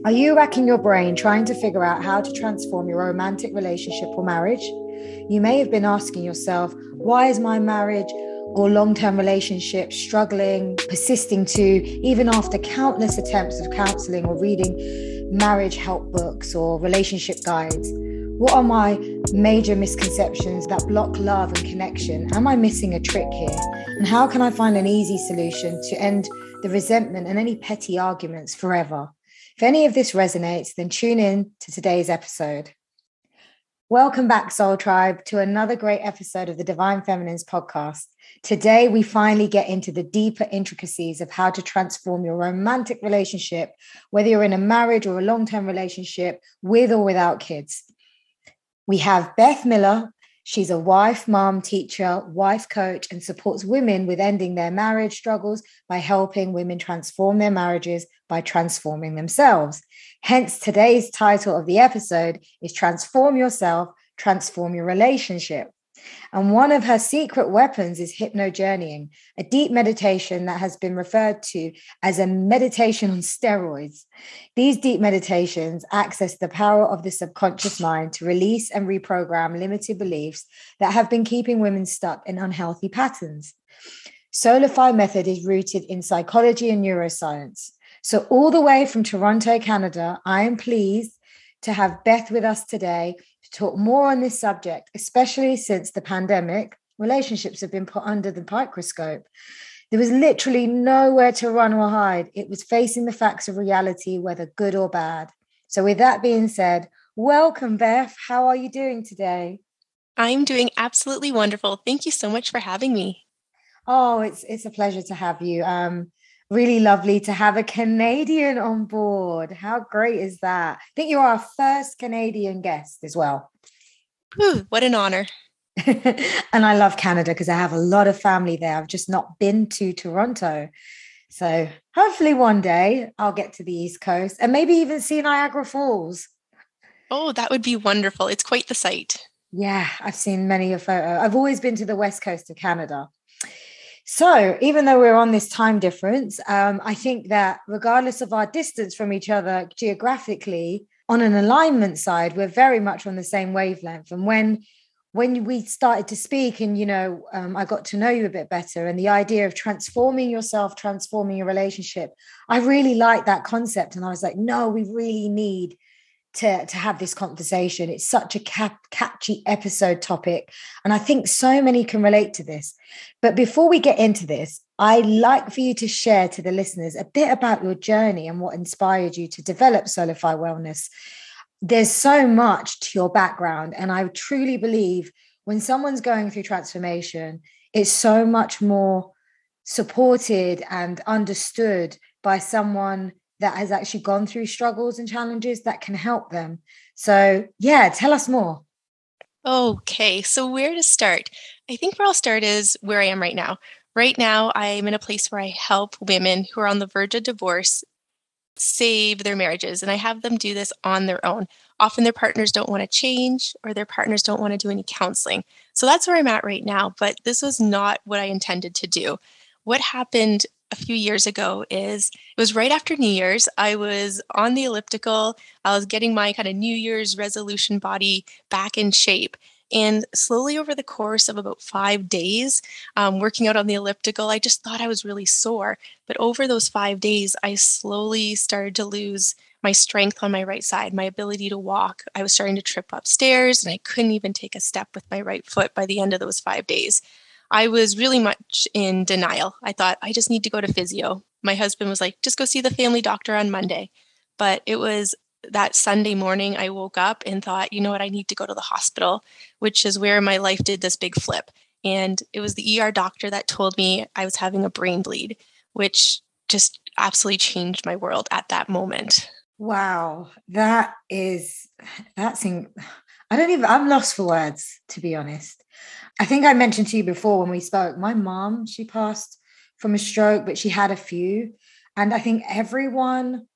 Are you racking your brain trying to figure out how to transform your romantic relationship or marriage? You may have been asking yourself, why is my marriage or long-term relationship struggling, persisting to, even after countless attempts of counselling or reading marriage help books or relationship guides? What are my major misconceptions that block love and connection? Am I missing a trick here? And how can I find an easy solution to end the resentment and any petty arguments forever? If any of this resonates, then tune in to today's episode. Welcome back, Soul Tribe, to another great episode of the Divine Feminines podcast. Today, we finally get into the deeper intricacies of how to transform your romantic relationship, whether you're in a marriage or a long-term relationship, with or without kids. We have Beth Miller. She's a wife, mom, teacher, wife coach, and supports women with ending their marriage struggles by helping women transform their marriages by transforming themselves. Hence, today's title of the episode is Transform Yourself, Transform Your Relationship. And one of her secret weapons is hypnojourneying, a deep meditation that has been referred to as a meditation on steroids. These deep meditations access the power of the subconscious mind to release and reprogram limited beliefs that have been keeping women stuck in unhealthy patterns. Soulify method is rooted in psychology and neuroscience. So all the way from Toronto, Canada, I am pleased to have Beth with us today to talk more on this subject, especially since the pandemic. Relationships have been put under the microscope. There was literally nowhere to run or hide. It was facing the facts of reality, whether good or bad. So with that being said, welcome, Beth. How are you doing today? I'm doing absolutely wonderful. Thank you so much for having me. Oh, it's a pleasure to have you. Really lovely to have a Canadian on board. How great is that? I think you're our first Canadian guest as well. Whew, what an honor. And I love Canada because I have a lot of family there. I've just not been to Toronto. So hopefully one day I'll get to the East Coast and maybe even see Niagara Falls. Oh, that would be wonderful. It's quite the sight. Yeah, I've seen many a photo. I've always been to the West Coast of Canada. So even though we're on this time difference, I think that regardless of our distance from each other geographically, on an alignment side, we're very much on the same wavelength. And when we started to speak and, I got to know you a bit better and the idea of transforming yourself, transforming your relationship, I really liked that concept. And I was like, no, we really need to have this conversation. It's such a catchy episode topic. And I think so many can relate to this. But before we get into this, I'd like for you to share to the listeners a bit about your journey and what inspired you to develop Soulify Wellness. There's so much to your background. And I truly believe when someone's going through transformation, it's so much more supported and understood by someone that has actually gone through struggles and challenges that can help them. So yeah, tell us more. Okay, so where to start? I think where I'll start is where I am right now. Right now, I'm in a place where I help women who are on the verge of divorce save their marriages, and I have them do this on their own. Often their partners don't want to change or their partners don't want to do any counseling. So that's where I'm at right now, but this was not what I intended to do. What happened a few years ago is it was right after New Year's. I was on the elliptical. I was getting my kind of New Year's resolution body back in shape. And slowly over the course of about 5 days, working out on the elliptical, I just thought I was really sore. But over those 5 days, I slowly started to lose my strength on my right side, my ability to walk. I was starting to trip upstairs and I couldn't even take a step with my right foot by the end of those 5 days. I was really much in denial. I thought, I just need to go to physio. My husband was like, just go see the family doctor on Monday. But it was that Sunday morning, I woke up and thought, you know what, I need to go to the hospital, which is where my life did this big flip. And it was the ER doctor that told me I was having a brain bleed, which just absolutely changed my world at that moment. Wow, I'm lost for words, to be honest. I think I mentioned to you before when we spoke, my mom, she passed from a stroke, but she had a few. And I think everyone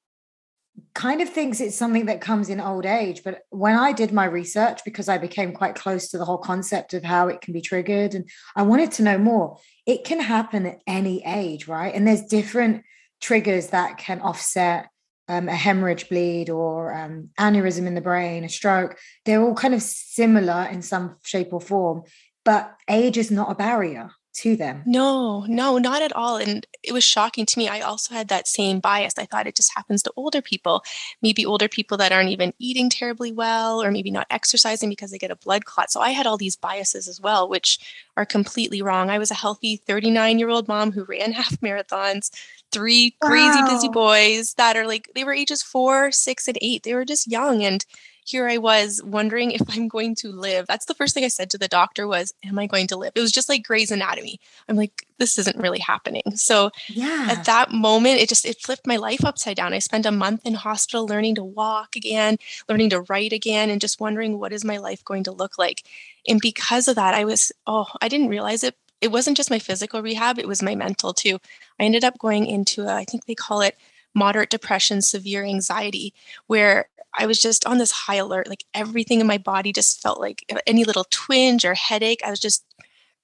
kind of thinks it's something that comes in old age. But when I did my research, because I became quite close to the whole concept of how it can be triggered, and I wanted to know more, it can happen at any age, right? And there's different triggers that can offset a hemorrhage bleed or aneurysm in the brain, a stroke, they're all kind of similar in some shape or form, but age is not a barrier to them. No, no, not at all. And it was shocking to me. I also had that same bias. I thought it just happens to older people, maybe older people that aren't even eating terribly well, or maybe not exercising because they get a blood clot. So I had all these biases as well, which are completely wrong. I was a healthy 39-year-old mom who ran half marathons, three crazy busy Wow. boys that are like, they were ages 4, 6, and 8. They were just young. And here I was wondering if I'm going to live. That's the first thing I said to the doctor was, am I going to live? It was just like Grey's Anatomy. I'm like, this isn't really happening. So at Yeah. that moment, it flipped my life upside down. I spent a month in hospital learning to walk again, learning to write again, and just wondering, what is my life going to look like? And because of that, I didn't realize it. It wasn't just my physical rehab, it was my mental too. I ended up going into I think they call it moderate depression, severe anxiety, where I was just on this high alert. Like everything in my body just felt like any little twinge or headache. I was just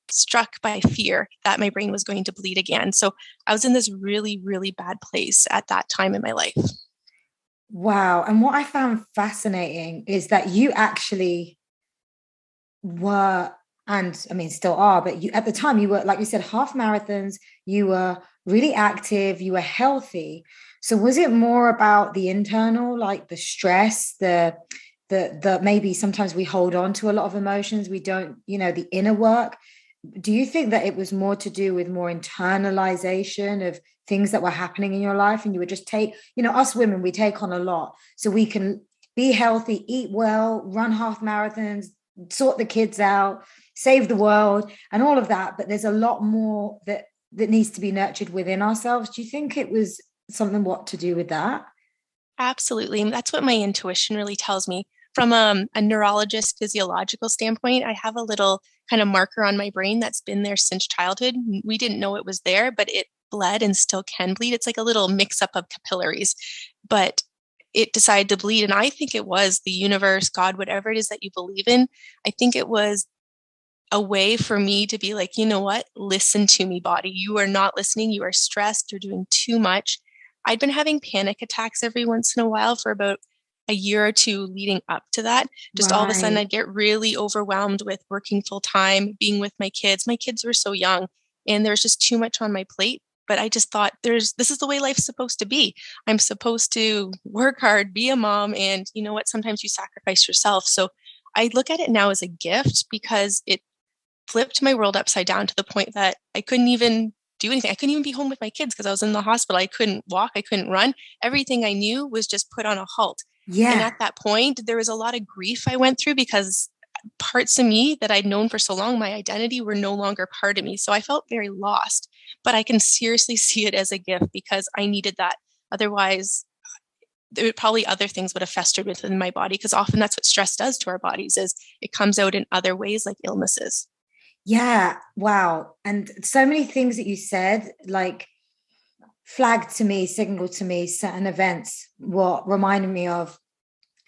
struck by fear that my brain was going to bleed again. So I was in this really, really bad place at that time in my life. Wow. And what I found fascinating is that you actually were, and I mean, still are, but you at the time you were, like you said, half marathons, you were really active, you were healthy. So was it more about the internal, like the stress, the maybe sometimes we hold on to a lot of emotions, we don't, the inner work. Do you think that it was more to do with more internalization of things that were happening in your life, and you would just take, us women, we take on a lot so we can be healthy, eat well, run half marathons, sort the kids out, save the world, and all of that. But there's a lot more that needs to be nurtured within ourselves. Do you think it was something what to do with that? Absolutely. And that's what my intuition really tells me. From a neurologist physiological standpoint, I have a little kind of marker on my brain that's been there since childhood. We didn't know it was there, but it bled and still can bleed. It's like a little mix up of capillaries, but it decided to bleed. And I think it was the universe, God, whatever it is that you believe in. I think it was a way for me to be like, you know what? Listen to me, body. You are not listening. You are stressed. You're doing too much. I'd been having panic attacks every once in a while for about a year or two leading up to that. Just all of a sudden, Right. I'd get really overwhelmed with working full time, being with my kids. My kids were so young, and there was just too much on my plate. But I just thought, this is the way life's supposed to be. I'm supposed to work hard, be a mom, and you know what? Sometimes you sacrifice yourself. So I look at it now as a gift because it flipped my world upside down to the point that I couldn't even do anything. I couldn't even be home with my kids because I was in the hospital. I couldn't walk. I couldn't run. Everything I knew was just put on a halt. And Yeah. at that point, there was a lot of grief I went through because parts of me that I'd known for so long, my identity, were no longer part of me. So I felt very lost. But I can seriously see it as a gift because I needed that. Otherwise, probably other things would have festered within my body, because often that's what stress does to our bodies, is it comes out in other ways like illnesses. Yeah. Wow. And so many things that you said, like flagged to me, signaled to me certain events, what reminded me of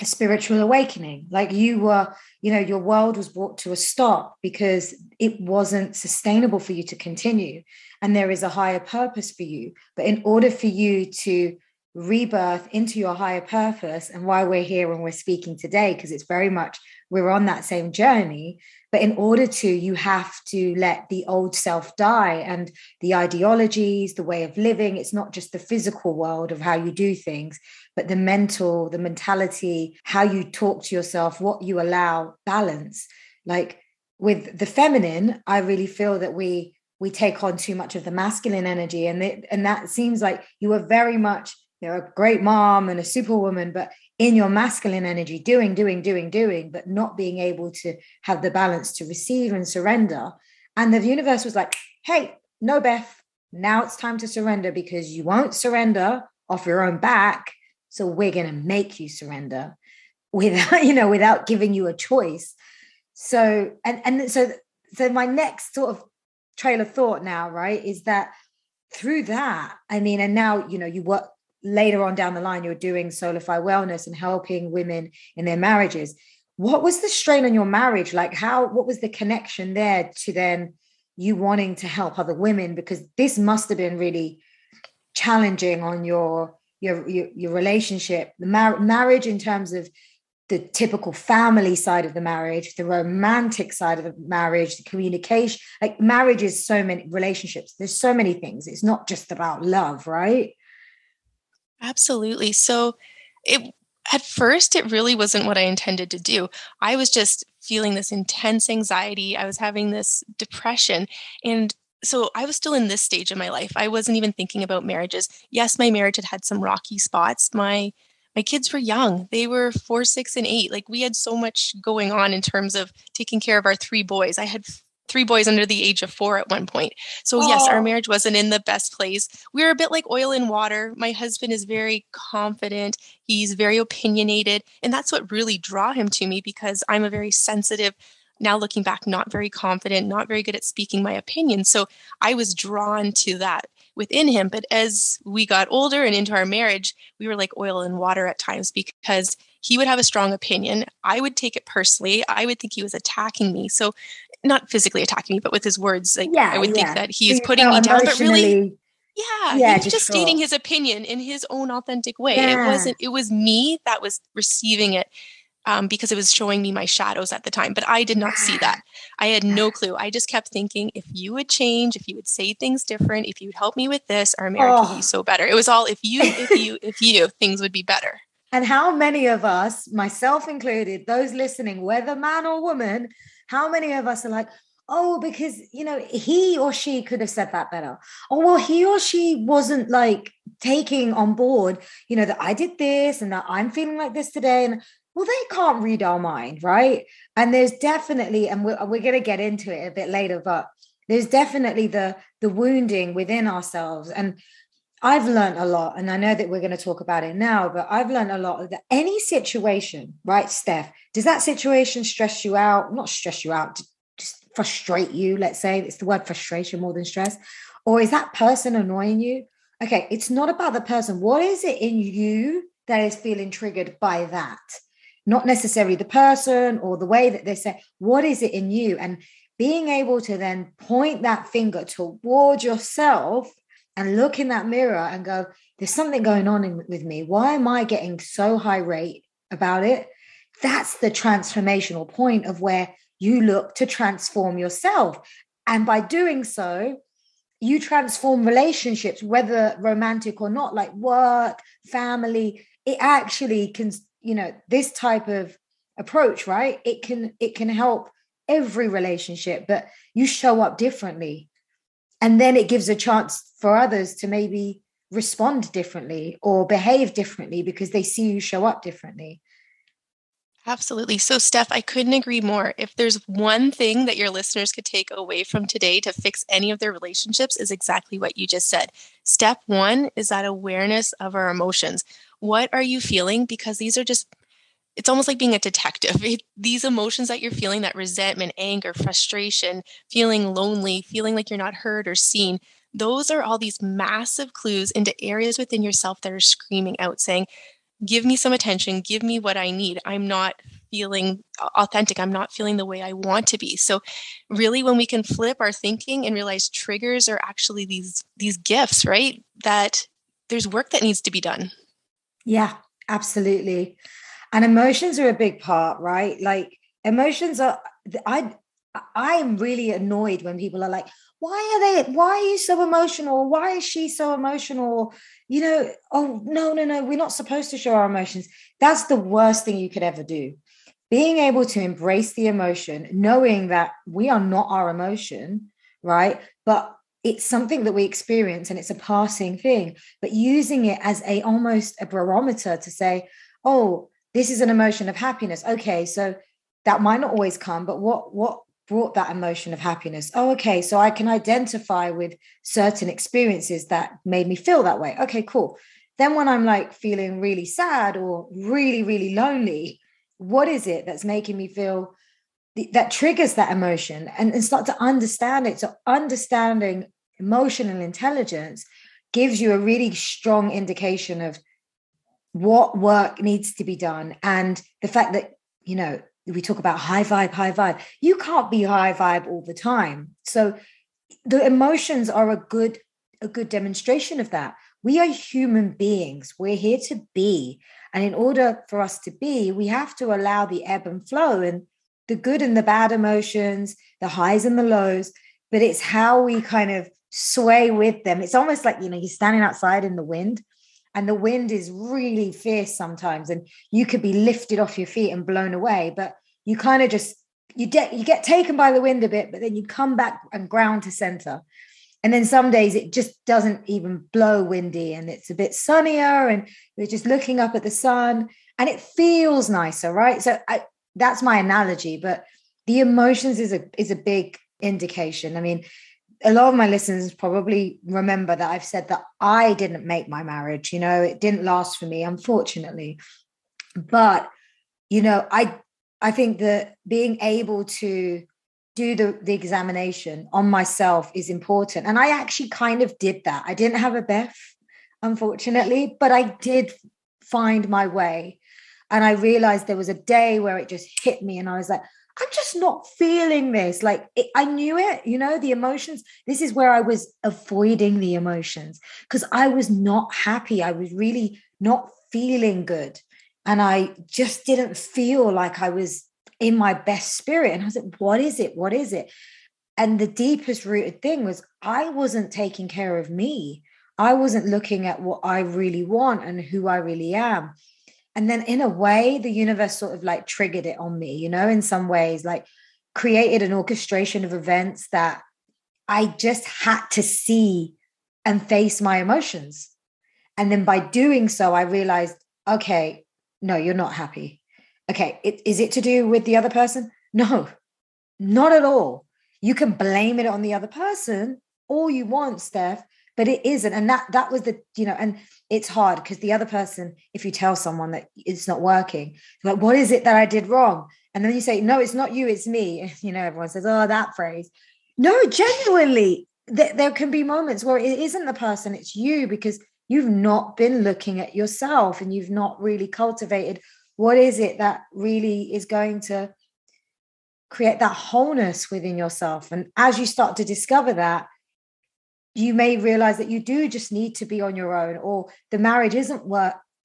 a spiritual awakening. Like you were, your world was brought to a stop because it wasn't sustainable for you to continue. And there is a higher purpose for you. But in order for you to rebirth into your higher purpose, and why we're here and we're speaking today, because it's very much we're on that same journey. But in order to, you have to let the old self die, and the ideologies, the way of living. It's not just the physical world of how you do things, but the mental, the mentality, how you talk to yourself, what you allow, balance. Like with the feminine, I really feel that we take on too much of the masculine energy, and that seems like you were very much, a great mom and a superwoman, but in your masculine energy, doing, but not being able to have the balance to receive and surrender. And the universe was like, hey, no, Beth, now it's time to surrender, because you won't surrender off your own back. So we're going to make you surrender without, without giving you a choice. So, so my next sort of trail of thought now, right, is that through that, I mean, and now, you work later on down the line, you're doing Soulify Wellness and helping women in their marriages. What was the strain on your marriage? Like what was the connection there to then you wanting to help other women? Because this must have been really challenging on your your relationship, the marriage in terms of the typical family side of the marriage, the romantic side of the marriage, the communication. Like marriage is so many relationships. There's so many things. It's not just about love, right? Absolutely. So it at first it really wasn't what I intended to do. I was just feeling this intense anxiety. I was having this depression. And so I was still in this stage of my life. I wasn't even thinking about marriages. Yes, my marriage had some rocky spots. My kids were young. They were 4, 6, and 8. Like we had so much going on in terms of taking care of our 3 boys. I had 3 boys under the age of 4 at one point. So yes, our marriage wasn't in the best place. We were a bit like oil and water. My husband is very confident. He's very opinionated. And that's what really drew him to me, because I'm a very sensitive, now looking back, not very confident, not very good at speaking my opinion. So I was drawn to that within him. But as we got older and into our marriage, we were like oil and water at times, because he would have a strong opinion. I would take it personally. I would think he was attacking me. So not physically attacking me, but with his words, like I would think that he is putting me down, but really, he was just stating his opinion in his own authentic way. It was me that was receiving it, because it was showing me my shadows at the time, but I did not see that. I had no clue. I just kept thinking, if you would change, if you would say things different, if you would help me with this, our marriage would be so better. It was all, if you, things would be better. And how many of us, myself included, those listening, whether man or woman, how many of us are like, oh, because, he or she could have said that better. Oh, well, he or she wasn't like taking on board, that I did this and that I'm feeling like this today. And well, they can't read our mind, right? And there's definitely, and we're going to get into it a bit later, but there's definitely the wounding within ourselves. And I've learned a lot, and I know that we're going to talk about it now, but I've learned a lot that any situation, right, Steph, does that situation stress you out? Not stress you out, just frustrate you, let's say. It's the word frustration more than stress. Or is that person annoying you? Okay, it's not about the person. What is it in you that is feeling triggered by that? Not necessarily the person or the way that they say, what is it in you? And being able to then point that finger toward yourself and look in that mirror and go, there's something going on with me. Why am I getting so high rate about it? That's the transformational point of where you look to transform yourself. And by doing so, you transform relationships, whether romantic or not, like work, family. It actually can, this type of approach, right? It can help every relationship, but you show up differently. And then it gives a chance for others to maybe respond differently or behave differently because they see you show up differently. Absolutely. So, Steph, I couldn't agree more. If there's one thing that your listeners could take away from today to fix any of their relationships, is exactly what you just said. Step 1 is that awareness of our emotions. What are you feeling? Because these are just, it's almost like being a detective. These emotions that you're feeling, that resentment, anger, frustration, feeling lonely, feeling like you're not heard or seen, those are all these massive clues into areas within yourself that are screaming out, saying, give me some attention, give me what I need. I'm not feeling authentic. I'm not feeling the way I want to be. So really, when we can flip our thinking and realize triggers are actually these gifts, right? That there's work that needs to be done. Yeah, absolutely. And emotions are a big part, right? Like emotions are, I'm really annoyed when people are like, why are you so emotional? Why is she so emotional? Oh, no, we're not supposed to show our emotions. That's the worst thing you could ever do. Being able to embrace the emotion, knowing that we are not our emotion, right? But it's something that we experience and it's a passing thing, but using it as almost a barometer to say, oh, this is an emotion of happiness. Okay, so that might not always come, but what brought that emotion of happiness? Oh, okay, so I can identify with certain experiences that made me feel that way. Okay, cool. Then when I'm like feeling really sad or really, really lonely, what is it that's making me feel that triggers that emotion, and start to understand it? So understanding emotional intelligence gives you a really strong indication of what work needs to be done. And the fact that, we talk about high vibe. You can't be high vibe all the time. So the emotions are a good demonstration of that. we are human beings. We're here to be. And in order for us to be, we have to allow the ebb and flow and the good and the bad emotions, the highs and the lows. But it's how we kind of sway with them. It's almost like, you're standing outside in the wind, and the wind is really fierce sometimes, and you could be lifted off your feet and blown away, but you kind of just, you get taken by the wind a bit, but then you come back and ground to center. And then some days it just doesn't even blow windy, and it's a bit sunnier, and you're just looking up at the sun, and it feels nicer, right? So that's my analogy, but the emotions is a big indication. I mean, a lot of my listeners probably remember that I've said that I didn't make my marriage. It didn't last for me, unfortunately. But, I think that being able to do the examination on myself is important. And I actually kind of did that. I didn't have a Beth, unfortunately, but I did find my way. And I realized there was a day where it just hit me, and I was like, I'm just not feeling this. I knew it, the emotions. This is where I was avoiding the emotions because I was not happy. I was really not feeling good. And I just didn't feel like I was in my best spirit. And I was like, what is it? What is it? And the deepest rooted thing was I wasn't taking care of me. I wasn't looking at what I really want and who I really am. And then in a way, the universe sort of like triggered it on me, in some ways, like created an orchestration of events that I just had to see and face my emotions. And then by doing so, I realized, okay, no, you're not happy. Okay, is it to do with the other person? No, not at all. You can blame it on the other person all you want, Steph, but it isn't. And that was and it's hard because the other person, if you tell someone that it's not working, like, what is it that I did wrong? And then you say, no, it's not you, it's me. Everyone says, oh, that phrase. No, genuinely, there can be moments where it isn't the person, it's you, because you've not been looking at yourself and you've not really cultivated what is it that really is going to create that wholeness within yourself. And as you start to discover that, you may realize that you do just need to be on your own, or the marriage isn't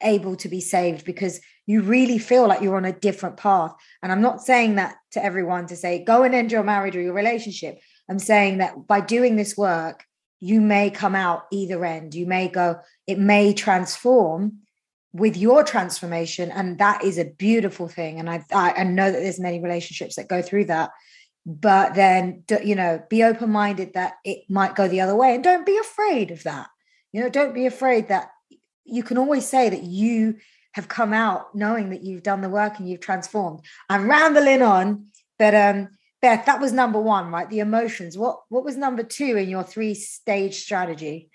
able to be saved because you really feel like you're on a different path. And I'm not saying that to everyone to say, go and end your marriage or your relationship. I'm saying that by doing this work, you may come out either end. You may go, it may transform with your transformation. And that is a beautiful thing. And I know that there's many relationships that go through that. But then, be open-minded that it might go the other way. And don't be afraid of that. Don't be afraid that you can always say that you have come out knowing that you've done the work and you've transformed. I'm rambling on, but Beth, that was number one, right? The emotions. What was number two in your 3-stage strategy?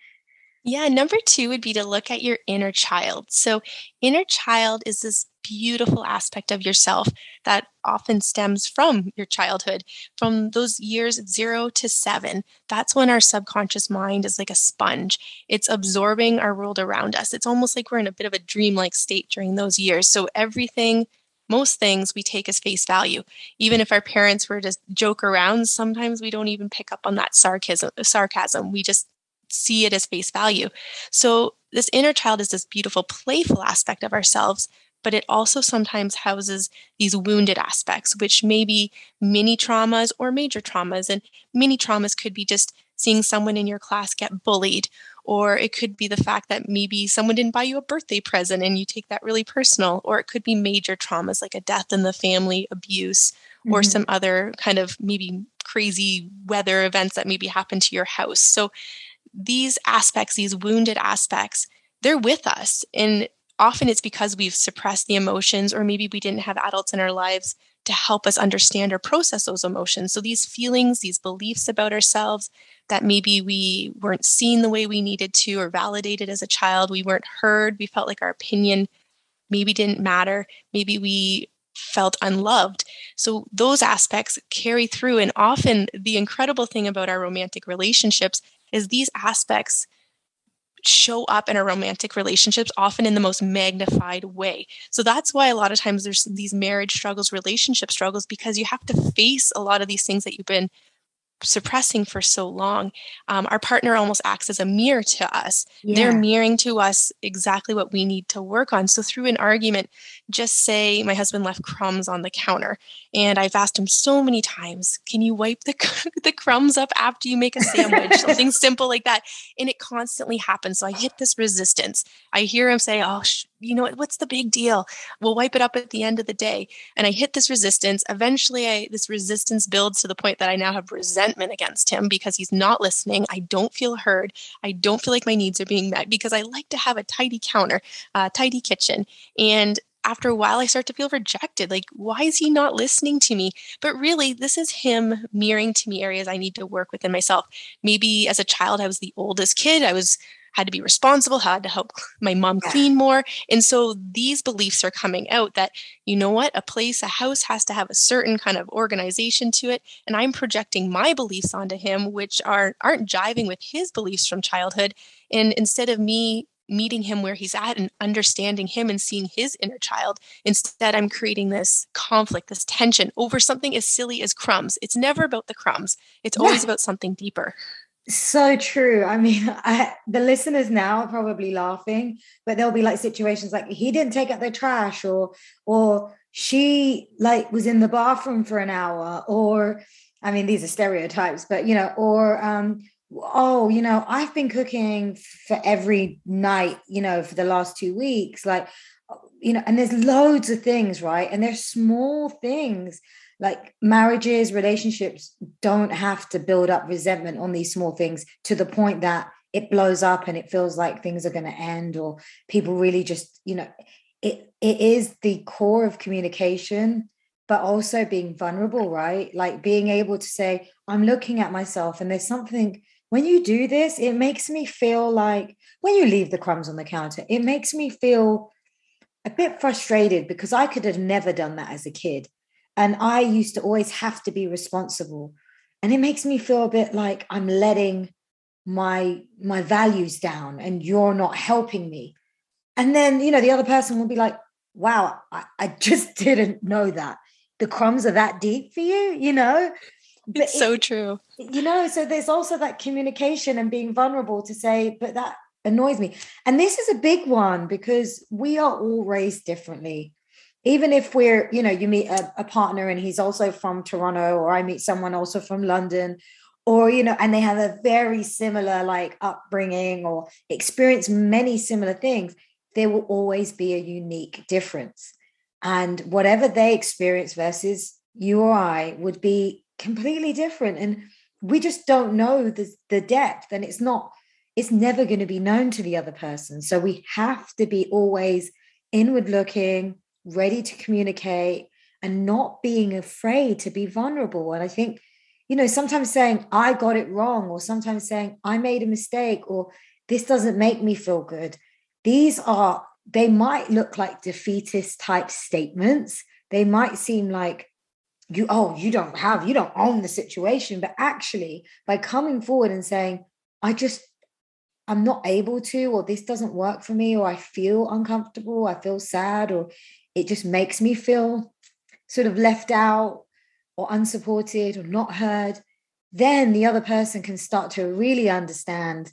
Yeah, number 2 would be to look at your inner child. So inner child is this beautiful aspect of yourself that often stems from your childhood, from those years 0 to 7. That's when our subconscious mind is like a sponge. It's absorbing our world around us. It's almost like we're in a bit of a dreamlike state during those years. So most things we take as face value. Even if our parents were to joke around, sometimes we don't even pick up on that sarcasm. We just see it as face value. So this inner child is this beautiful, playful aspect of ourselves, but it also sometimes houses these wounded aspects, which may be mini traumas or major traumas. And mini traumas could be just seeing someone in your class get bullied, or it could be the fact that maybe someone didn't buy you a birthday present and you take that really personal, or it could be major traumas like a death in the family, abuse, or some other kind of maybe crazy weather events that maybe happen to your house. So these aspects, these wounded aspects, they're with us. And often it's because we've suppressed the emotions, or maybe we didn't have adults in our lives to help us understand or process those emotions. So these feelings, these beliefs about ourselves that maybe we weren't seen the way we needed to or validated as a child, we weren't heard, we felt like our opinion maybe didn't matter, maybe we felt unloved. So those aspects carry through. And often the incredible thing about our romantic relationships is these aspects show up in our romantic relationships often in the most magnified way. So that's why a lot of times there's these marriage struggles, relationship struggles, because you have to face a lot of these things that you've been suppressing for so long, our partner almost acts as a mirror to us. They're Yeah. mirroring to us exactly what we need to work on. So through an argument, just say my husband left crumbs on the counter, and I've asked him so many times, can you wipe the crumbs up after you make a sandwich? Something simple like that. And it constantly happens. So I hit this resistance. I hear him say, oh, what's the big deal? We'll wipe it up at the end of the day. And I hit this resistance. Eventually, this resistance builds to the point that I now have resentment against him because he's not listening. I don't feel heard. I don't feel like my needs are being met because I like to have a tidy counter, a tidy kitchen. And after a while, I start to feel rejected. Like, why is he not listening to me? But really, this is him mirroring to me areas I need to work within myself. Maybe as a child, I was the oldest kid. Had to be responsible, had to help my mom clean more. And so these beliefs are coming out that, you know what, a house has to have a certain kind of organization to it. And I'm projecting my beliefs onto him, which aren't jiving with his beliefs from childhood. And instead of me meeting him where he's at and understanding him and seeing his inner child, instead I'm creating this conflict, this tension over something as silly as crumbs. It's never about the crumbs. It's always about something deeper. So true. I mean, the listeners now are probably laughing, but there'll be like situations like he didn't take out the trash, or she like was in the bathroom for an hour, or I mean, these are stereotypes, but or oh, I've been cooking for every night, for the last 2 weeks, like, and there's loads of things, right? And there's small things. Like marriages, relationships don't have to build up resentment on these small things to the point that it blows up and it feels like things are going to end, or people really just, it is the core of communication, but also being vulnerable, right? Like being able to say, I'm looking at myself and there's something, when you do this, it makes me feel like, when you leave the crumbs on the counter, it makes me feel a bit frustrated because I could have never done that as a kid. And I used to always have to be responsible. And it makes me feel a bit like I'm letting my values down and you're not helping me. And then, the other person will be like, wow, I just didn't know that. The crumbs are that deep for you, But it's so true. So there's also that communication and being vulnerable to say, but that annoys me. And this is a big one because we are all raised differently. Even if we're, you meet a partner and he's also from Toronto, or I meet someone also from London, or, and they have a very similar like upbringing or experience many similar things, there will always be a unique difference. And whatever they experience versus you or I would be completely different. And we just don't know the depth, and it's never going to be known to the other person. So we have to be always inward looking, ready to communicate, and not being afraid to be vulnerable. And I think, sometimes saying I got it wrong, or sometimes saying I made a mistake, or this doesn't make me feel good. They might look like defeatist type statements. They might seem like you don't own the situation. But actually, by coming forward and saying, I'm not able to, or this doesn't work for me, or I feel uncomfortable, I feel sad, or it just makes me feel sort of left out or unsupported or not heard, then the other person can start to really understand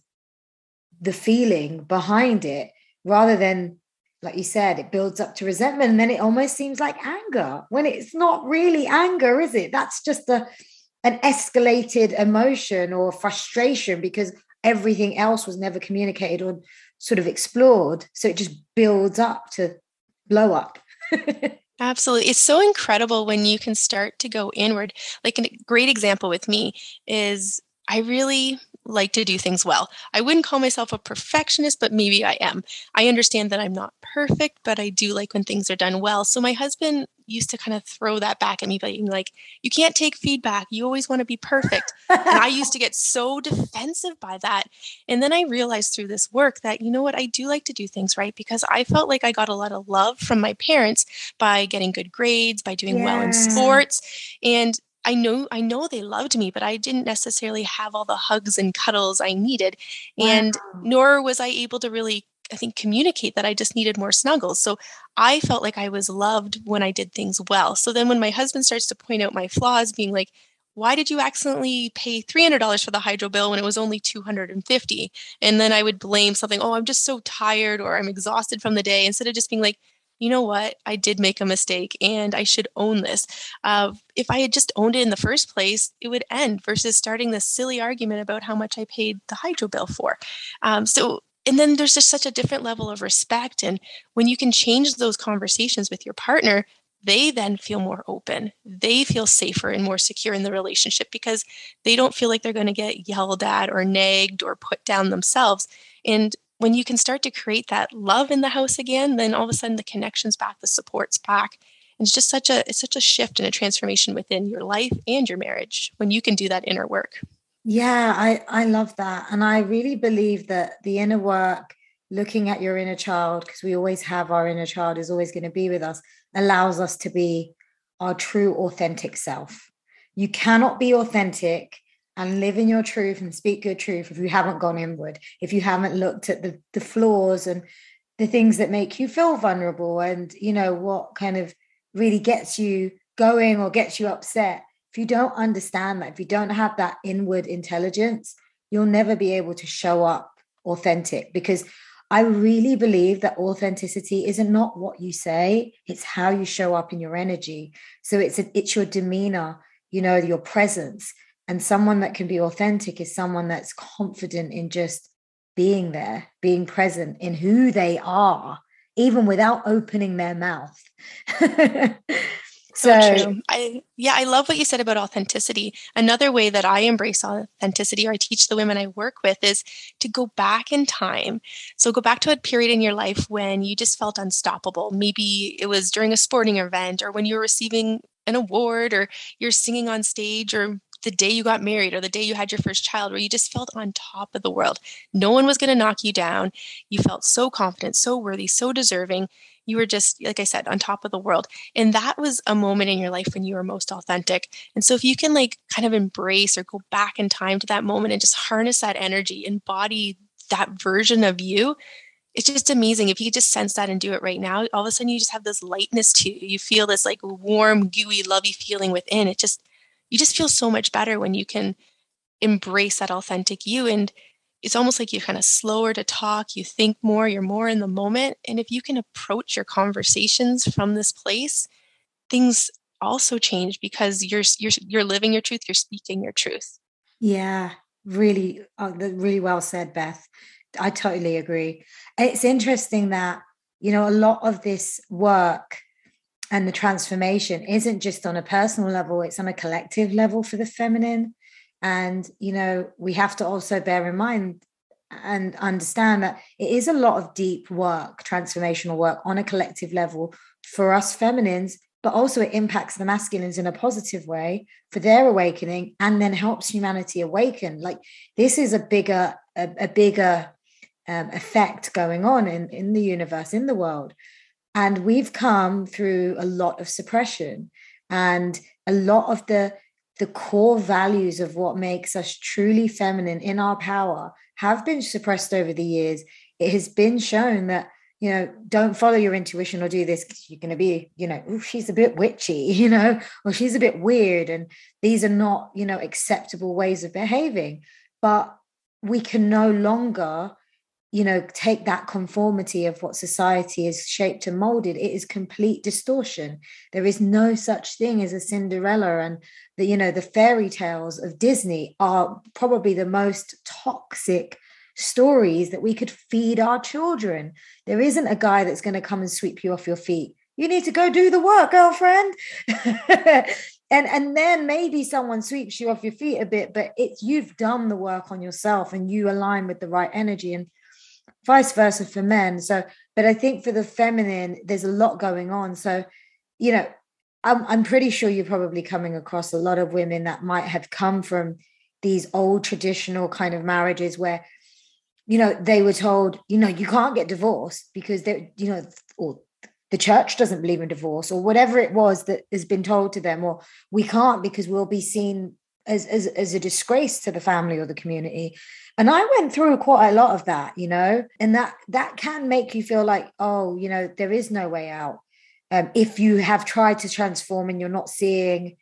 the feeling behind it, rather than, like you said, it builds up to resentment. And then it almost seems like anger when it's not really anger, is it? That's just an escalated emotion or frustration because everything else was never communicated or sort of explored. So it just builds up to blow up. Absolutely. It's so incredible when you can start to go inward. Like a great example with me is I really like to do things well. I wouldn't call myself a perfectionist, but maybe I am. I understand that I'm not perfect, but I do like when things are done well. So my husband used to kind of throw that back at me, being like, you can't take feedback. You always want to be perfect. And I used to get so defensive by that. And then I realized through this work that, you know what, I do like to do things right because I felt like I got a lot of love from my parents by getting good grades, by doing well in sports. And I know they loved me, but I didn't necessarily have all the hugs and cuddles I needed. Wow. And nor was I able to really, I think, communicate that I just needed more snuggles. So I felt like I was loved when I did things well. So then when my husband starts to point out my flaws, being like, why did you accidentally pay $300 for the hydro bill when it was only $250? And then I would blame something, oh, I'm just so tired or I'm exhausted from the day, instead of just being like, you know what, I did make a mistake and I should own this. If I had just owned it in the first place, it would end versus starting this silly argument about how much I paid the hydro bill for. And then there's just such a different level of respect. And when you can change those conversations with your partner, they then feel more open. They feel safer and more secure in the relationship because they don't feel like they're going to get yelled at or nagged or put down themselves. And when you can start to create that love in the house again, then all of a sudden the connection's back, the support's back. And it's just such a shift and a transformation within your life and your marriage when you can do that inner work. Yeah, I love that. And I really believe that the inner work, looking at your inner child, because we always have our inner child is always going to be with us, allows us to be our true, authentic self. You cannot be authentic and live in your truth and speak your truth if you haven't gone inward, if you haven't looked at the flaws and the things that make you feel vulnerable and, what kind of really gets you going or gets you upset. If you don't understand that, if you don't have that inward intelligence, you'll never be able to show up authentic, because I really believe that authenticity isn't not what you say, it's how you show up in your energy. So it's your demeanor, your presence. And someone that can be authentic is someone that's confident in just being there, being present in who they are, even without opening their mouth. So true. I love what you said about authenticity. Another way that I embrace authenticity, or I teach the women I work with, is to go back in time. So go back to a period in your life when you just felt unstoppable. Maybe it was during a sporting event, or when you were receiving an award, or you're singing on stage, or the day you got married, or the day you had your first child, where you just felt on top of the world. No one was going to knock you down. You felt so confident, so worthy, so deserving. You were just, like I said, on top of the world. And that was a moment in your life when you were most authentic. And so if you can kind of embrace or go back in time to that moment and just harness that energy, embody that version of you, it's just amazing. If you could just sense that and do it right now, all of a sudden you just have this lightness to you. You feel this warm, gooey, lovey feeling within. You just feel so much better when you can embrace that authentic you. And it's almost like you're kind of slower to talk, you think more, you're more in the moment. And if you can approach your conversations from this place, things also change because you're living your truth, you're speaking your truth. Yeah, really, really well said, Beth. I totally agree. It's interesting that, a lot of this work and the transformation isn't just on a personal level, it's on a collective level for the feminine. And, we have to also bear in mind and understand that it is a lot of deep work, transformational work on a collective level for us feminines, but also it impacts the masculines in a positive way for their awakening and then helps humanity awaken. Like this is a bigger effect going on in the universe, in the world. And we've come through a lot of suppression and a lot of the core values of what makes us truly feminine in our power have been suppressed over the years. It has been shown that, don't follow your intuition or do this because you're going to be, she's a bit witchy, or she's a bit weird. And these are not, acceptable ways of behaving. But we can no longer take that conformity of what society is shaped and molded. It is complete distortion. There is no such thing as a Cinderella, and the fairy tales of Disney are probably the most toxic stories that we could feed our children. There isn't a guy that's going to come and sweep you off your feet. You need to go do the work, girlfriend. And then maybe someone sweeps you off your feet a bit, but you've done the work on yourself and you align with the right energy, and vice versa for men. So, but I think for the feminine, there's a lot going on. So, I'm pretty sure you're probably coming across a lot of women that might have come from these old traditional kind of marriages where, they were told, you can't get divorced because or the church doesn't believe in divorce, or whatever it was that has been told to them, or we can't because we'll be seen as a disgrace to the family or the community. And I went through quite a lot of that, and that can make you feel like, oh, there is no way out. If you have tried to transform and you're not seeing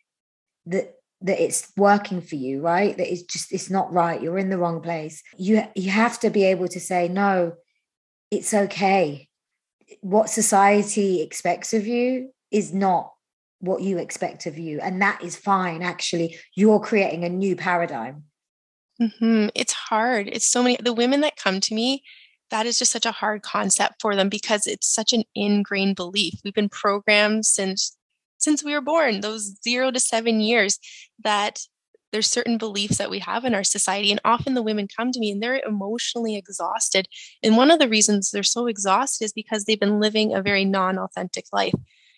that it's working for you, right? That it's not right. You're in the wrong place. You have to be able to say, no, it's okay. What society expects of you is not what you expect of you. And that is fine. Actually, you're creating a new paradigm. It's hard. It's so many, the women that come to me, that is just such a hard concept for them because it's such an ingrained belief. We've been programmed since we were born, those 0 to 7 years, that there's certain beliefs that we have in our society. And often the women come to me and they're emotionally exhausted. And one of the reasons they're so exhausted is because they've been living a very non-authentic life.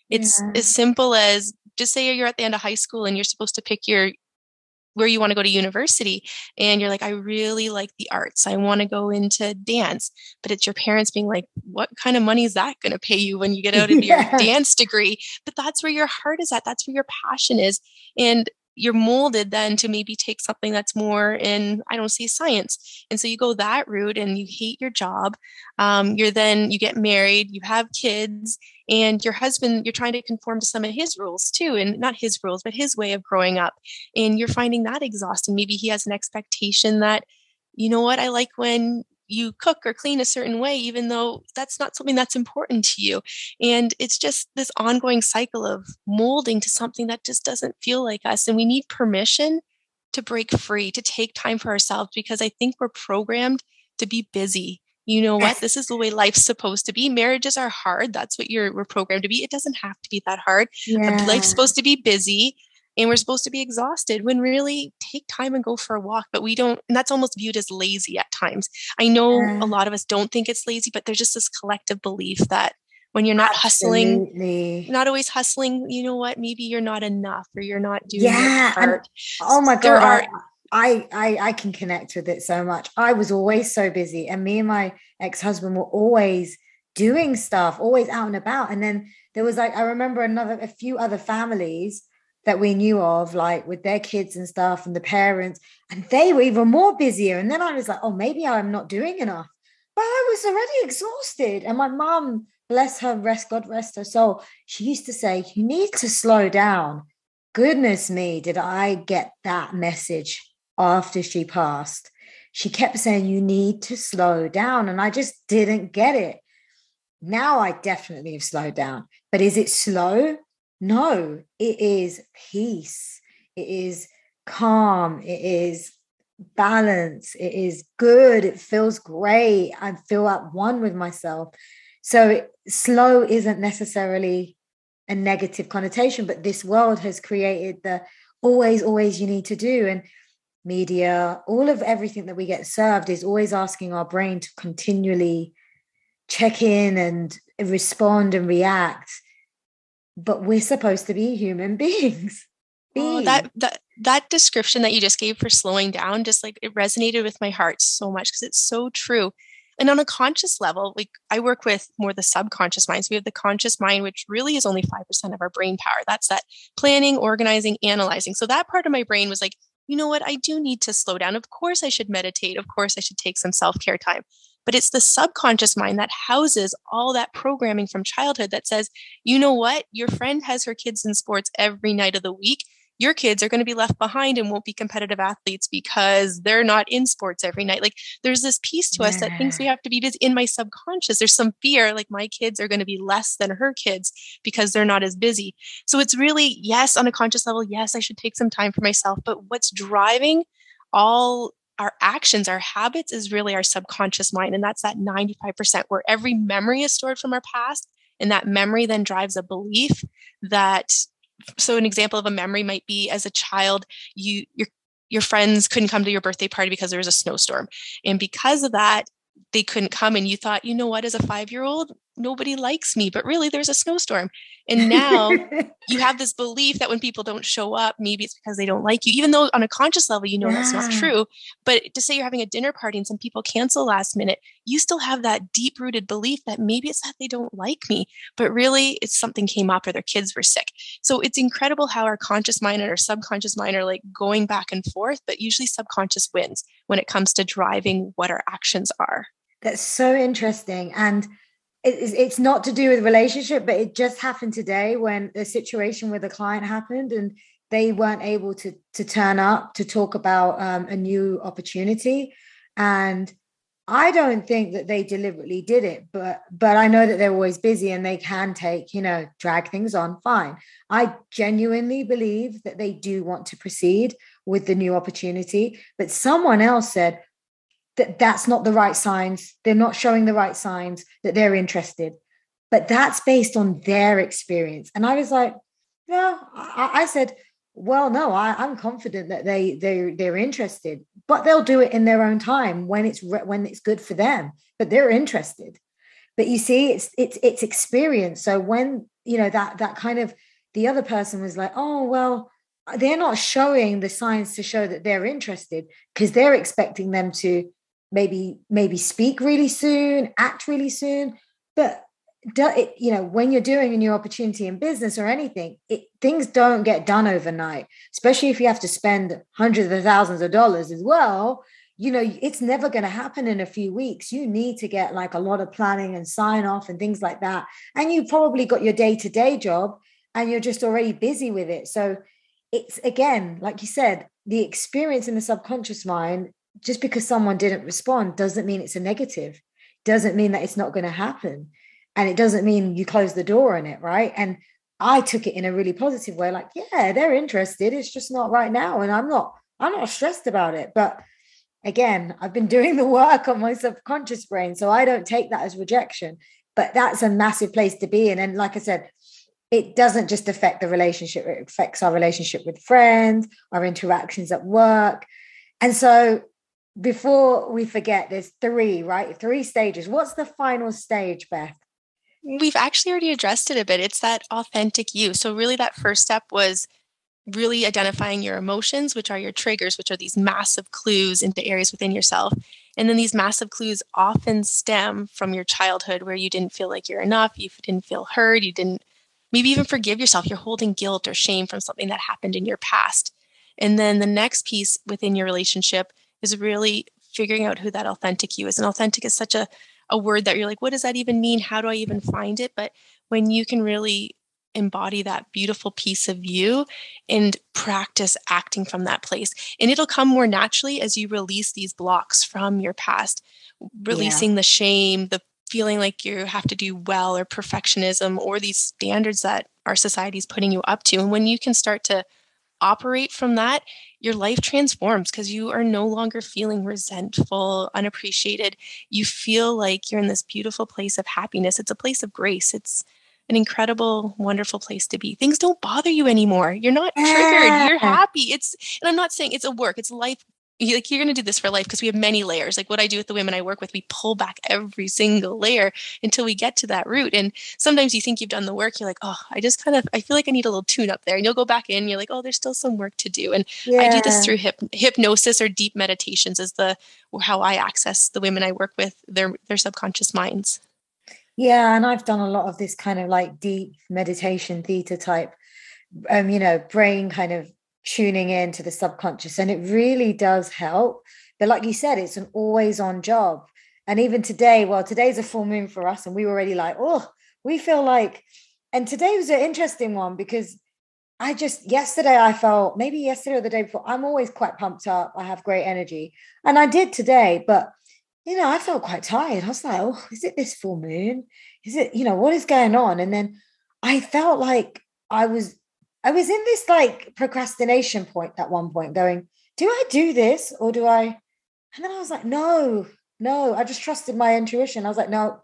It's as simple as, just say you're at the end of high school and you're supposed to pick where you want to go to university. And you're like, I really like the arts. I want to go into dance. But it's your parents being like, what kind of money is that going to pay you when you get out of your dance degree? But that's where your heart is at. That's where your passion is. And you're molded then to maybe take something that's more in, I don't see science. And so you go that route and you hate your job. You get married, you have kids, and your husband, you're trying to conform to some of his rules too. And not his rules, but his way of growing up. And you're finding that exhausting. Maybe he has an expectation that, you know what, I like when you cook or clean a certain way, even though that's not something that's important to you. And it's just this ongoing cycle of molding to something that just doesn't feel like us. And we need permission to break free, to take time for ourselves, because I think we're programmed to be busy. You know what? This is the way life's supposed to be. Marriages are hard. That's what we're programmed to be. It doesn't have to be that hard. Life's supposed to be busy. And we're supposed to be exhausted when really take time and go for a walk. But we don't, and that's almost viewed as lazy at times. I know a lot of us don't think it's lazy, but there's just this collective belief that when you're not hustling, not always hustling, you know what, maybe you're not enough or you're not doing your part. Oh my God. I can connect with it so much. I was always so busy, and me and my ex-husband were always doing stuff, always out and about. And then there was I remember a few other families that we knew of, like with their kids and stuff and the parents, and they were even more busier. And then I was like, oh, maybe I'm not doing enough. But I was already exhausted. And my mom, bless her, God rest her soul, she used to say, you need to slow down. Goodness me, did I get that message after she passed. She kept saying, you need to slow down. And I just didn't get it. Now I definitely have slowed down. But is it slow? No, it is peace. It is calm. It is balance. It is good. It feels great. I feel at one with myself. So slow isn't necessarily a negative connotation, but this world has created the always you need to do. And media, all of everything that we get served is always asking our brain to continually check in and respond and react. But we're supposed to be human beings. Oh, that description that you just gave for slowing down, just like it resonated with my heart so much because it's so true. And on a conscious level, like I work with more the subconscious mind. So we have the conscious mind, which really is only 5% of our brain power. That's that planning, organizing, analyzing. So that part of my brain was like, you know what? I do need to slow down. Of course I should meditate. Of course I should take some self-care time. But it's the subconscious mind that houses all that programming from childhood that says, you know what? Your friend has her kids in sports every night of the week. Your kids are going to be left behind and won't be competitive athletes because they're not in sports every night. Like there's this piece to us that thinks we have to be busy. In my subconscious, there's some fear, like my kids are going to be less than her kids because they're not as busy. So it's really, yes, on a conscious level, yes, I should take some time for myself. But what's driving all our actions, our habits is really our subconscious mind. And that's that 95% where every memory is stored from our past. And that memory then drives a belief that, so an example of a memory might be as a child, your friends couldn't come to your birthday party because there was a snowstorm. And because of that, they couldn't come. And you thought, you know what, as a 5-year-old, nobody likes me, but really there's a snowstorm. And now you have this belief that when people don't show up, maybe it's because they don't like you, even though on a conscious level, you know, that's not true. But to say you're having a dinner party and some people cancel last minute, you still have that deep rooted belief that maybe it's that they don't like me, but really it's something came up or their kids were sick. So it's incredible how our conscious mind and our subconscious mind are like going back and forth, but usually subconscious wins when it comes to driving what our actions are. That's so interesting. And it's not to do with relationship, but it just happened today when a situation with a client happened. And they weren't able to turn up to talk about a new opportunity. And I don't think that they deliberately did it, but I know that they're always busy and they can take, drag things on. Fine. I genuinely believe that they do want to proceed with the new opportunity, but someone else said that that's not the right signs. They're not showing the right signs that they're interested, but that's based on their experience. And I was like, no, I said, well, no, I'm confident that they're interested, but they'll do it in their own time when it's good for them. But they're interested. But you see, it's experience. So when that kind of, the other person was like, oh well, they're not showing the signs to show that they're interested because they're expecting them to maybe speak really soon, act really soon, but when you're doing a new opportunity in business or anything, things don't get done overnight, especially if you have to spend hundreds of thousands of dollars as well. It's never going to happen in a few weeks. You need to get like a lot of planning and sign off and things like that. And you probably got your day-to-day job and you're just already busy with it. So it's, again, like you said, the experience in the subconscious mind, just because someone didn't respond doesn't mean it's a negative, doesn't mean that it's not going to happen. And it doesn't mean you close the door on it, right? And I took it in a really positive way, like, yeah, they're interested. It's just not right now. And I'm not stressed about it. But again, I've been doing the work on my subconscious brain, so I don't take that as rejection. But that's a massive place to be in. And like I said, it doesn't just affect the relationship. It affects our relationship with friends, our interactions at work. And so before we forget, there's three stages. What's the final stage, Beth? We've actually already addressed it a bit. It's that authentic you. So really that first step was really identifying your emotions, which are your triggers, which are these massive clues into areas within yourself. And then these massive clues often stem from your childhood where you didn't feel like you're enough, you didn't feel heard, you didn't maybe even forgive yourself. You're holding guilt or shame from something that happened in your past. And then the next piece within your relationship is really figuring out who that authentic you is. And authentic is such a word that you're like, what does that even mean? How do I even find it? But when you can really embody that beautiful piece of you and practice acting from that place, and it'll come more naturally as you release these blocks from your past, releasing the shame, the feeling like you have to do well, or perfectionism, or these standards that our society is putting you up to. And when you can start to operate from that, your life transforms because you are no longer feeling resentful, unappreciated. You feel like you're in this beautiful place of happiness. It's a place of grace. It's an incredible, wonderful place to be. Things don't bother you anymore. You're not triggered. You're happy. And I'm not saying it's a work, it's a life. You're going to do this for life because we have many layers. Like what I do with the women I work with, we pull back every single layer until we get to that root. And sometimes you think you've done the work. You're like, oh, I feel like I need a little tune up there. And you'll go back in. You're like, oh, there's still some work to do. And I do this through hypnosis or deep meditations is how I access the women I work with, their subconscious minds. Yeah. And I've done a lot of this kind of like deep meditation, theta type, brain kind of tuning into the subconscious, and it really does help. But like you said, it's an always on job. And even today, today's a full moon for us, and we were already like, oh, we feel like, and today was an interesting one because yesterday I felt, maybe yesterday or the day before, I'm always quite pumped up. I have great energy. And I did today, but I felt quite tired. I was like, oh, is it this full moon? Is it, what is going on? And then I felt like I was in this like procrastination point at one point going, do I do this or do I? And then I was like, no, I just trusted my intuition. I was like, no,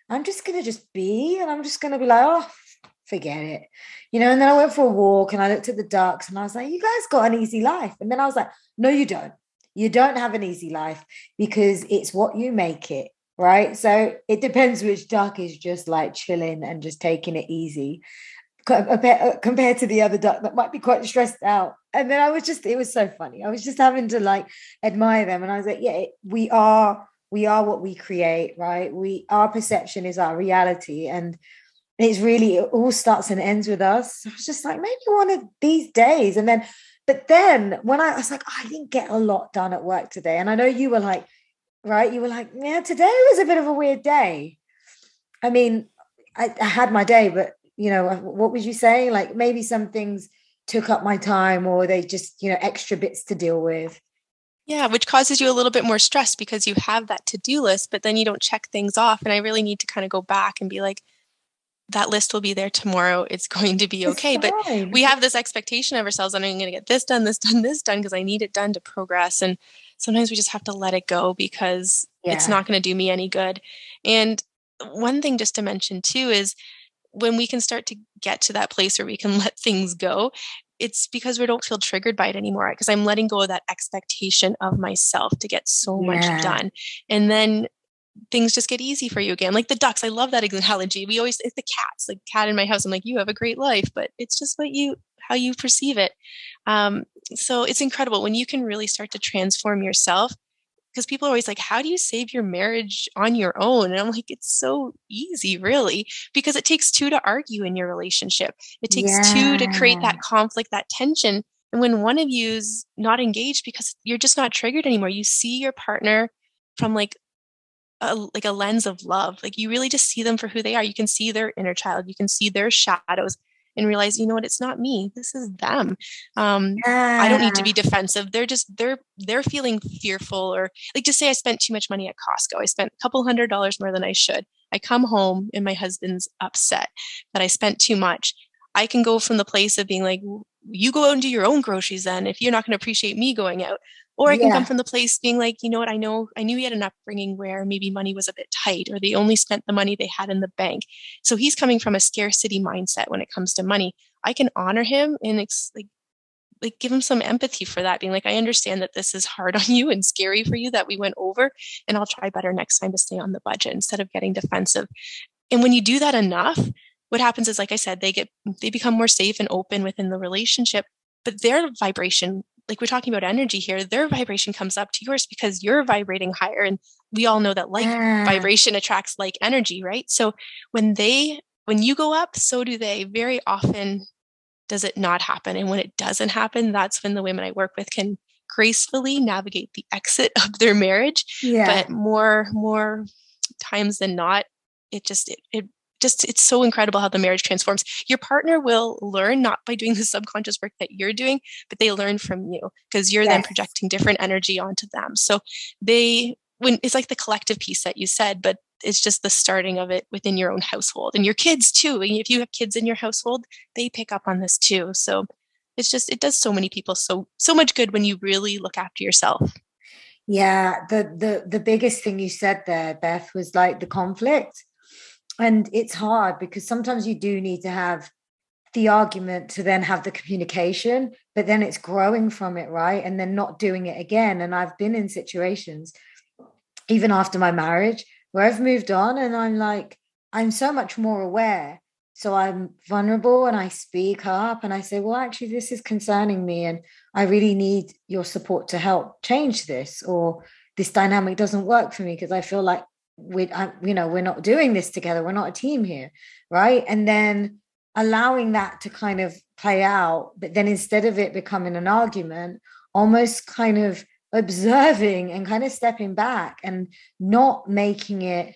I'm just going to just be, and I'm just going to be like, oh, forget it. And then I went for a walk and I looked at the ducks and I was like, you guys got an easy life. And then I was like, no, you don't. You don't have an easy life because it's what you make it, right? So it depends which duck is just like chilling and just taking it easy compared to the other duck that might be quite stressed out. And then it was so funny. I was just having to like admire them. And I was like, yeah, we are what we create, right? Our perception is our reality. And it all starts and ends with us. I was just like, maybe one of these days. But then when I was like, I didn't get a lot done at work today. And I know you were like, right? You were like, yeah, today was a bit of a weird day. I mean, I had my day, but what was you saying? Like maybe some things took up my time, or they just, extra bits to deal with. Yeah, which causes you a little bit more stress because you have that to-do list, but then you don't check things off. And I really need to kind of go back and be like, that list will be there tomorrow. It's going to be okay. But we have this expectation of ourselves, and I'm going to get this done, because I need it done to progress. And sometimes we just have to let it go because it's not going to do me any good. And one thing just to mention too is when we can start to get to that place where we can let things go, it's because we don't feel triggered by it anymore, because I'm letting go of that expectation of myself to get so much done. And then things just get easy for you again. Like the ducks. I love that analogy. It's the cats, like cat in my house. I'm like, you have a great life, but it's just how you perceive it. So it's incredible when you can really start to transform yourself, because people are always like, how do you save your marriage on your own? And I'm like, it's so easy, really, because it takes two to argue in your relationship. It takes two to create that conflict, that tension. And when one of you's not engaged because you're just not triggered anymore, you see your partner from like a lens of love. Like you really just see them for who they are. You can see their inner child. You can see their shadows and realize, you know what, it's not me. This is them. I don't need to be defensive. They're feeling fearful, or like, just say I spent too much money at Costco. I spent a couple $100s more than I should. I come home and my husband's upset that I spent too much. I can go from the place of being like, you go out and do your own groceries then, if you're not going to appreciate me going out. Or I can come from the place being like, you know what, I knew he had an upbringing where maybe money was a bit tight, or they only spent the money they had in the bank. So he's coming from a scarcity mindset when it comes to money. I can honor him and like give him some empathy for that, being like, I understand that this is hard on you and scary for you that we went over, and I'll try better next time to stay on the budget instead of getting defensive. And when you do that enough, what happens is, like I said, they become more safe and open within the relationship, but their vibration, like we're talking about energy here, their vibration comes up to yours because you're vibrating higher. And we all know that like vibration attracts like energy, right? So when you go up, so do they. Very often does it not happen. And when it doesn't happen, that's when the women I work with can gracefully navigate the exit of their marriage. But more times than not, it's so incredible how the marriage transforms. Your partner will learn, not by doing the subconscious work that you're doing, but they learn from you, because you're then projecting different energy onto them. So when it's like the collective piece that you said, but it's just the starting of it within your own household, and your kids too. And if you have kids in your household, they pick up on this too. So it does so many people so much good when you really look after yourself. Yeah. The biggest thing you said there, Beth, was like the conflict. And it's hard because sometimes you do need to have the argument to then have the communication, but then it's growing from it, right? And then not doing it again. And I've been in situations, even after my marriage, where I've moved on and I'm like, I'm so much more aware. So I'm vulnerable and I speak up and I say, well, actually, this is concerning me and I really need your support to help change this, or this dynamic doesn't work for me because I feel like we're not doing this together. We're not a team here, right? And then allowing that to kind of play out, but then instead of it becoming an argument, almost kind of observing and kind of stepping back and not making it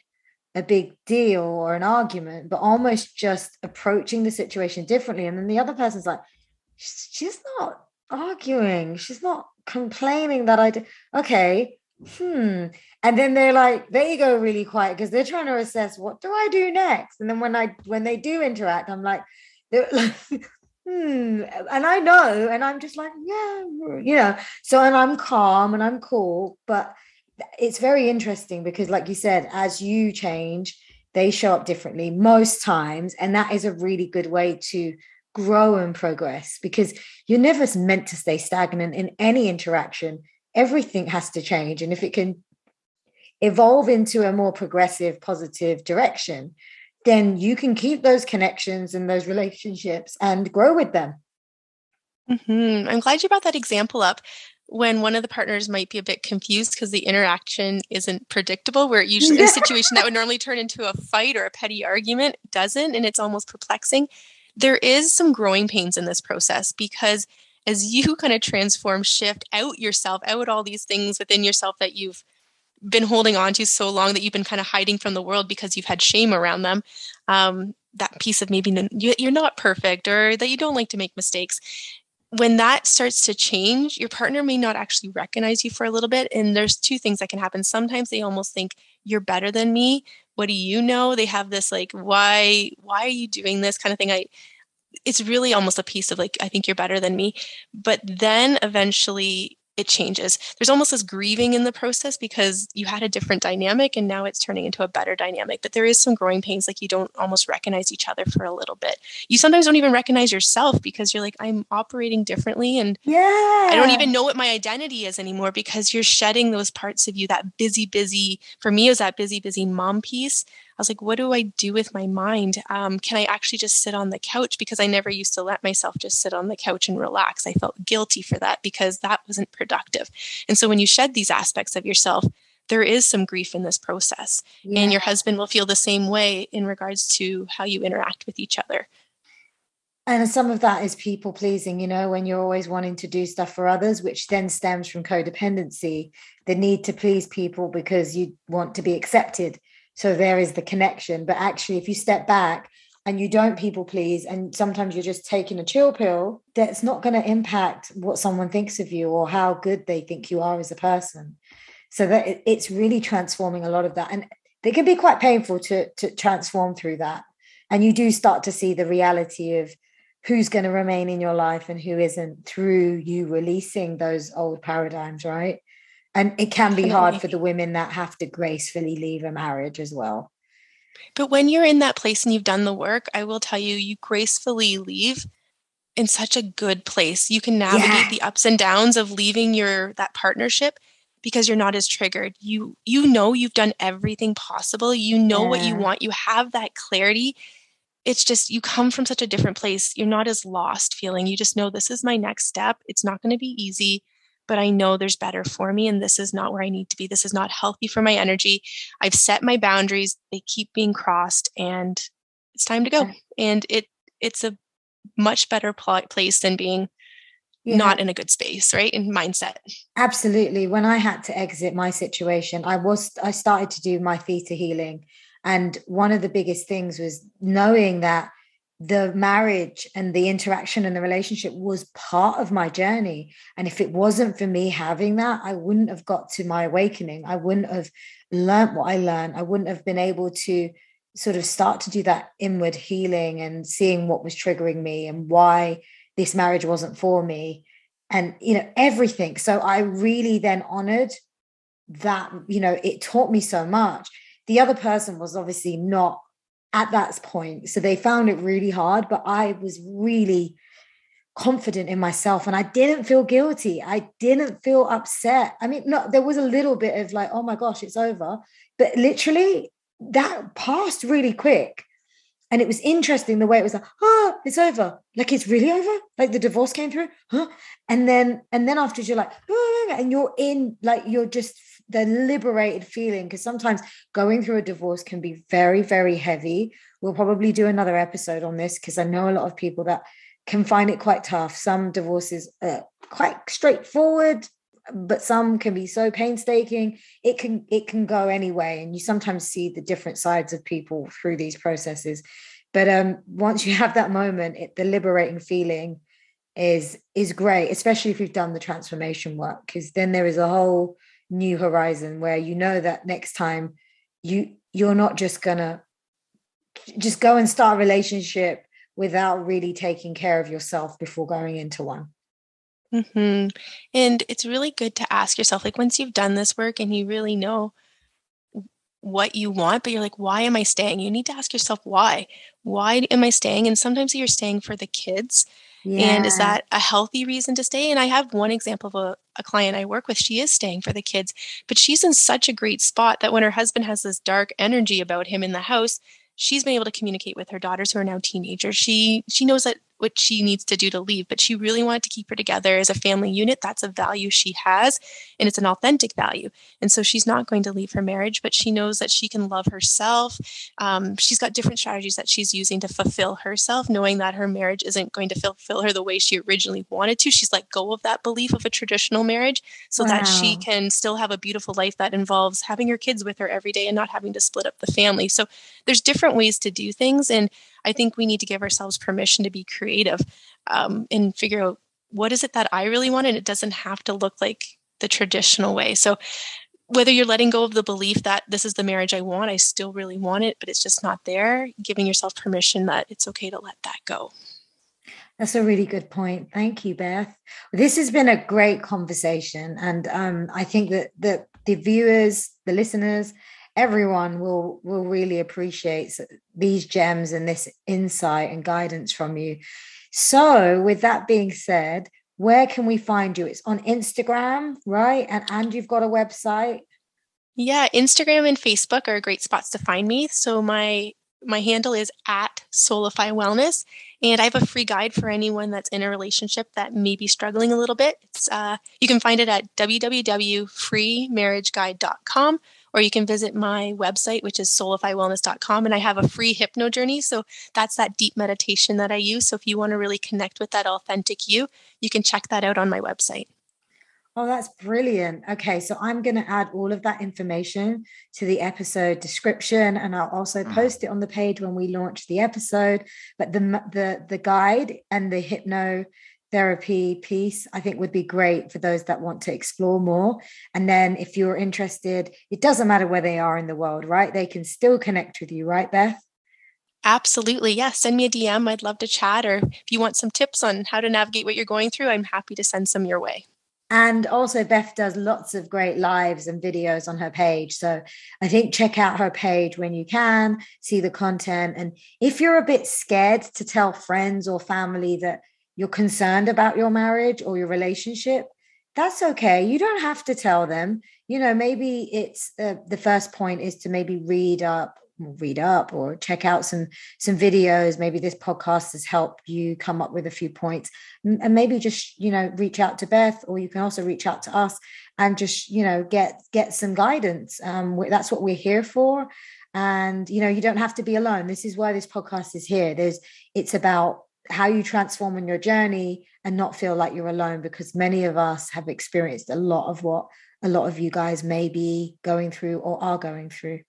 a big deal or an argument, but almost just approaching the situation differently. And then the other person's like, she's not arguing, she's not complaining that I do. Okay. And then they're like, they go really quiet because they're trying to assess, what do I do next? And then when they do interact, I'm like, they're like, and I know, and I'm just like, yeah. So, and I'm calm and I'm cool, but it's very interesting because, like you said, as you change, they show up differently most times. And that is a really good way to grow and progress, because you're never meant to stay stagnant in any interaction. Everything has to change. And if it can evolve into a more progressive, positive direction, then you can keep those connections and those relationships and grow with them. Mm-hmm. I'm glad you brought that example up. When one of the partners might be a bit confused because the interaction isn't predictable, where it usually a situation that would normally turn into a fight or a petty argument doesn't, and it's almost perplexing. There is some growing pains in this process, because as you kind of transform, shift out yourself, out all these things within yourself that you've been holding on to so long, that you've been kind of hiding from the world because you've had shame around them, that piece of maybe you're not perfect or that you don't like to make mistakes. When that starts to change, your partner may not actually recognize you for a little bit. And there's two things that can happen. Sometimes they almost think you're better than me. What do you know? They have this like, why are you doing this kind of thing? It's really almost a piece of like, I think you're better than me. But then eventually it changes. There's almost this grieving in the process because you had a different dynamic and now it's turning into a better dynamic. But there is some growing pains, like you don't almost recognize each other for a little bit. You sometimes don't even recognize yourself because you're like, I'm operating differently and I don't even know what my identity is anymore because you're shedding those parts of you, that busy, for me, it was that busy mom piece. I was like, what do I do with my mind? Can I actually just sit on the couch? Because I never used to let myself just sit on the couch and relax. I felt guilty for that because that wasn't productive. And so when you shed these aspects of yourself, there is some grief in this process. Yeah. And your husband will feel the same way in regards to how you interact with each other. And some of that is people pleasing, you know, when you're always wanting to do stuff for others, which then stems from codependency, the need to please people because you want to be accepted. So there is the connection. But actually, if you step back and you don't people please, and sometimes you're just taking a chill pill, that's not going to impact what someone thinks of you or how good they think you are as a person. So that it's really transforming a lot of that. And they can be quite painful to transform through that. And you do start to see the reality of who's going to remain in your life and who isn't through you releasing those old paradigms, right? And it can be hard for the women that have to gracefully leave a marriage as well. But when you're in that place and you've done the work, I will tell you, you gracefully leave in such a good place. You can navigate the ups and downs of leaving that partnership because you're not as triggered. You know you've done everything possible. You know what you want. You have that clarity. It's just you come from such a different place. You're not as lost feeling. You just know this is my next step. It's not going to be easy, but I know there's better for me and this is not where I need to be. This is not healthy for my energy. I've set my boundaries. They keep being crossed and it's time to go. And it's a much better place than being not in a good space, right? In mindset. Absolutely. When I had to exit my situation, I started to do my theta healing. And one of the biggest things was knowing that the marriage and the interaction and the relationship was part of my journey. And if it wasn't for me having that, I wouldn't have got to my awakening. I wouldn't have learned what I learned. I wouldn't have been able to sort of start to do that inward healing and seeing what was triggering me and why this marriage wasn't for me and, you know, everything. So I really then honored that, you know, it taught me so much. The other person was obviously not at that point. So they found it really hard, but I was really confident in myself and I didn't feel guilty. I didn't feel upset. I mean, no, there was a little bit of like, oh my gosh, it's over. But literally that passed really quick. And it was interesting the way it was like, oh, it's over. Like, it's really over. Like the divorce came through. Huh? And then afterwards you're like, oh, and you're in, like, you're just the liberated feeling. Because sometimes going through a divorce can be very, very heavy. We'll probably do another episode on this because I know a lot of people that can find it quite tough. Some divorces are quite straightforward, but some can be so painstaking. It can go any way, and you sometimes see the different sides of people through these processes. But once you have that moment, the liberating feeling is great, especially if you've done the transformation work, because then there is a whole new horizon where you know that next time you're not just gonna just go and start a relationship without really taking care of yourself before going into one. Mm-hmm. And it's really good to ask yourself, like, once you've done this work and you really know what you want, but you're like, why am I staying? You need to ask yourself why. Why am I staying? And sometimes you're staying for the kids. And is that a healthy reason to stay? And I have one example of a client I work with. She is staying for the kids, but she's in such a great spot that when her husband has this dark energy about him in the house, she's been able to communicate with her daughters who are now teenagers. She knows that what she needs to do to leave, but she really wanted to keep her together as a family unit. That's a value she has, and it's an authentic value. And so she's not going to leave her marriage, but she knows that she can love herself. She's got different strategies that she's using to fulfill herself, knowing that her marriage isn't going to fulfill her the way she originally wanted to. She's let go of that belief of a traditional marriage so that she can still have a beautiful life that involves having her kids with her every day and not having to split up the family. So there's different ways to do things. And I think we need to give ourselves permission to be creative and figure out what is it that I really want, and it doesn't have to look like the traditional way. So whether you're letting go of the belief that this is the marriage I want, I still really want it, but it's just not there, giving yourself permission that it's okay to let that go. That's a really good point. Thank you, Beth. This has been a great conversation. And I think that the viewers, the listeners, everyone will really appreciate these gems and this insight and guidance from you. So with that being said, where can we find you? It's on Instagram, right? And you've got a website. Yeah, Instagram and Facebook are great spots to find me. So my handle is at Soulify Wellness, and I have a free guide for anyone that's in a relationship that may be struggling a little bit. It's you can find it at www.freemarriageguide.com, or you can visit my website, which is soulifywellness.com, and I have a free hypno journey. So that's that deep meditation that I use. So if you want to really connect with that authentic you can check that out on my website. Oh, that's brilliant. Okay, so I'm going to add all of that information to the episode description, and I'll also post it on the page when we launch the episode. But the guide and the hypnotherapy piece, I think, would be great for those that want to explore more. And then if you're interested, it doesn't matter where they are in the world, right? They can still connect with you, right, Beth? Absolutely. Yeah. Send me a DM. I'd love to chat. Or if you want some tips on how to navigate what you're going through, I'm happy to send some your way. And also Beth does lots of great lives and videos on her page. So I think check out her page when you can, see the content. And if you're a bit scared to tell friends or family that you're concerned about your marriage or your relationship, that's okay. You don't have to tell them. Maybe it's the first point is to maybe read up or check out some videos. Maybe this podcast has helped you come up with a few points, and maybe just reach out to Beth, or you can also reach out to us and just get some guidance. That's what we're here for. And you don't have to be alone. This is why this podcast is here. It's about how you transform on your journey and not feel like you're alone, because many of us have experienced a lot of what a lot of you guys may be going through or are going through.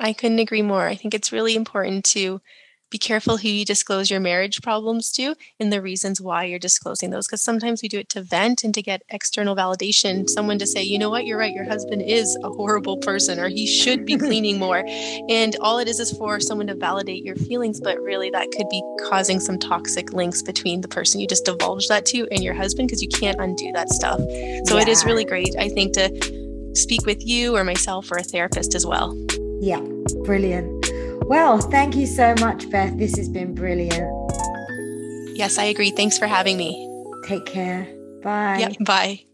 I couldn't agree more. I think it's really important to be careful who you disclose your marriage problems to and the reasons why you're disclosing those. Because sometimes we do it to vent and to get external validation, someone to say, you know what, you're right, your husband is a horrible person, or he should be cleaning more. And all it is for someone to validate your feelings, but really that could be causing some toxic links between the person you just divulged that to and your husband, because you can't undo that stuff. So It is really great, I think, to speak with you or myself or a therapist as well. Yeah, brilliant. Well, thank you so much, Beth. This has been brilliant. Yes, I agree. Thanks for having me. Take care. Bye. Yeah, bye.